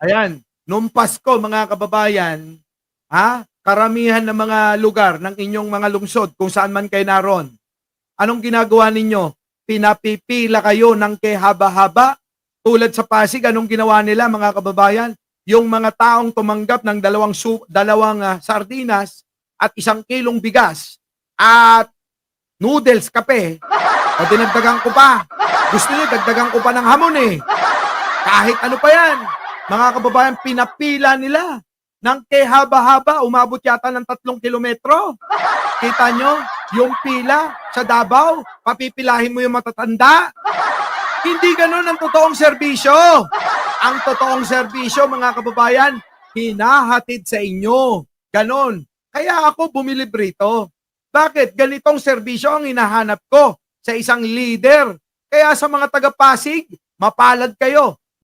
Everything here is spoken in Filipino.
Ayan, noong Pasko mga kababayan, karamihan ng mga lugar ng inyong mga lungsod kung saan man kayo naroon, anong ginagawa ninyo? Pinapipila kayo ng kehaba-haba. Tulad sa Pasig, anong ginawa nila mga kababayan? Yung mga taong tumanggap ng dalawang sardinas at 1 kilong bigas at noodles, kape, o dinagdagan ko pa. Gusto niyo, dagdagan ko pa ng hamon eh. Kahit ano pa yan. Mga kababayan, pinapila nila ng kehaba-haba. Umabot yata ng 3 kilometro. Kita nyo, yung pila sa Davao, papipilahin mo yung matatanda. Hindi ganun ang totoong serbisyo. Ang totoong serbisyo, mga kababayan, hinahatid sa inyo. Ganon. Kaya ako bumili rito. Bakit? Ganitong serbisyo ang hinahanap ko sa isang leader. Kaya sa mga taga-Pasig, mapalad kayo.